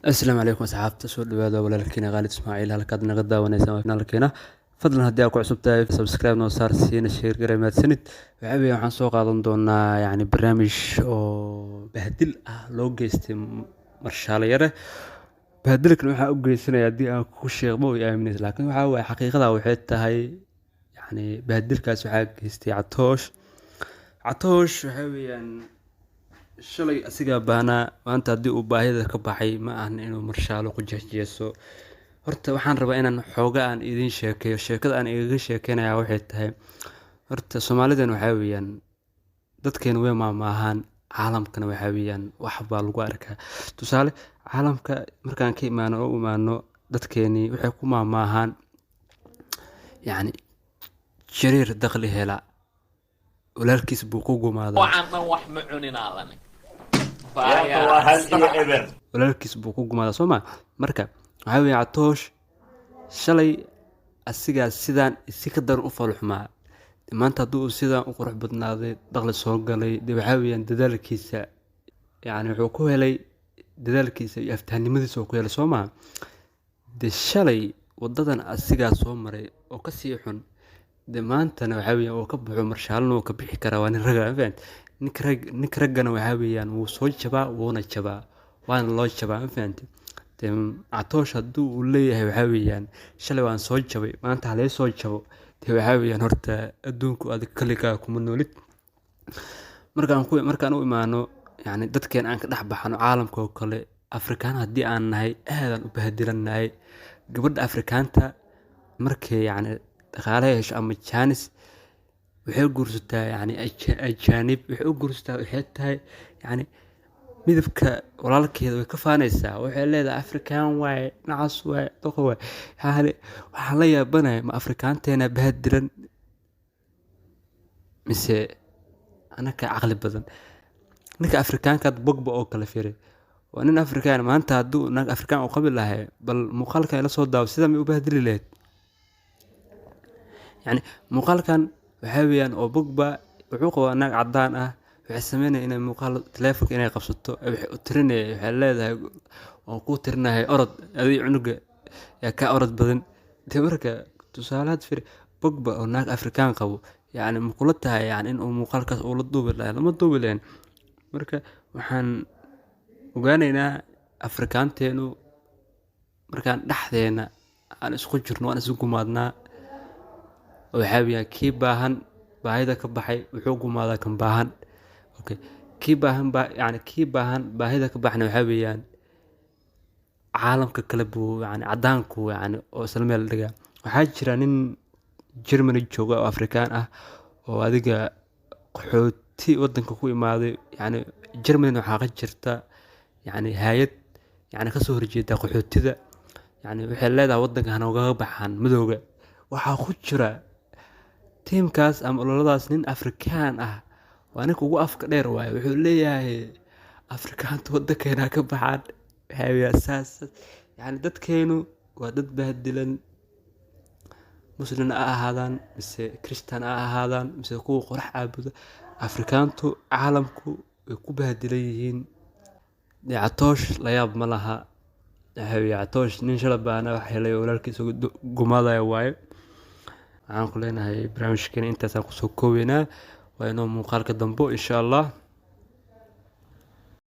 السلام عليكم أصحابتا soo dhawaada walaalkiina Khalid Ismaaciil halkaad naga daawaneysaan waa finaalkeena fadlan haddii aad ku cusub tahay subscribe noo saar siina share garay mahadsanid waxaan soo qaadan doonaa barnaamij oo bahdil ah loo geystay marshaale yare bahdilkan waxaa u geysanaya haddii aan ku sheegmo way aaminaysa laakiin waxa waaye xaqiiqada waxay tahay bahdilkaas waxaa geystay Catoosh waxa weeyaan shalay asiga baana maanta haddii uu baahida ka baxay ma ahan inuu marshaalo ku jeeso horta waxaan rabaa inaan xooga aan idin sheekeeyo sheekada aan igaga sheekeynayaa waxay tahay horta Soomaalidan waxa weeyaan dadkeena way maamaahan caalamkana waxa weeyaan wax baa lagu arkaa tusaale caalamka markaan ka imaano dadkeeni waxay ku maamaahan jariir dakhli hela walaalkiis buu ku gumaadaa waxaan wax ma cuninaadan walaalkiis buu ku gumaadaa Soomaa marka waxa weeye Catoosh shalay asiga sidaan si ka daran u falxumaa maanta hadduu sidaan u qurux badnaaday dakhli soo galay waxa weeyaan dadaalkiisa wuxuu ku helay dadaalkiisa iyo aftahanimadiisa oo ku helay Soomaa shalay wadadan asiga soo maray oo ka sii xun maantana waxa weeyaan oo ka baxo marshaalna oo ka bixi kara waa nin raga afaan nin ragana waxa weeyaan wuu soo jabaa wuuna jabaa waana loo jabaa afaan Catoosh hadduu uu leeyahay waxa weeyaan shalay waan soo jabay maanta halay soo jabo waxa weeyaan horta adduunku adag kaliga kuma noolid markaan u imaano dadkeen aan ka dhex baxano caalamka oo kale Afrikaan haddii aan nahay aadan u bahdilanahay gabadha Afrikaanta markay dhaqaale hesho ama jaanis waxay guursataa ajaanib waxay u guursataa waxay tahay midabka walaalkeeda way ka faanaysaa waxay leedahay Afrikaan waaye nacas waaye doqo waaye waxaan la yaabanahay ma Afrikaanteena bahdilan mise anaka caqli badan ninka Afrikaanka Pogba oo kale fiiray waa nin Afrikaan maanta hadduu naag Afrikaan u qabi lahaa bal muuqaalka la soo daaw sida ma u bahdili lahayd muuqaalkan waxa weeyaan oo Pogba wuxuu qabaa naag cadaan ah waxay sameynayaan inay muuqaal telefoonka inay qabsato waxay u tirinayaan waxay leedahay oo ku tirinahay orod adii cunuga yaa ka orod badan marka tusaalaad fir Pogba oo naag Afrikaan qabo ma kula tahay in uu muuqaalkaas uu la duubi lahaa lama duubi lahayn marka waxaan ogaanaynaa Afrikaanteenu markaan dhaxdeena aan isku jirno aan isku gumaadnaa waxa weeyaan kii baahan baahida ka baxay wuxuu gumaadaa kan baahan kii baahan baahida ka baxna waxa weeyaan caalamka kale buu cadaanku oo isla meel dhiga waxaa jira nin Germany jooga oo Afrikaan ah oo adiga qaxooti wadanka ku imaaday Germany waxa ka jirta hay'ad ka soo horjeeda qaxootida waxay leedahay wadanka hanooga baxaan madowga waxa ku jira teamkaas ama ololadaas nin Afrikaan ah waa ninka ugu afka dheer waaye wuxuu leeyahay Afrikaantu wadankeena ka baxaan saas dadkeenu waa dad bahdilan muslim ahaadaan mise Christian ahaadaan mise kuwa qorax caabuda Afrikaantu caalamku way ku bahdilan yihiin Catoosh la yaab ma laha Catoosh nin shalabaana wax helay walaalkiisa gumaadaya waaye waxaan ku leenahay barnaamijkeena intaas aan ku soo koobaynaa waa inoo muuqaalka dambe insha Allah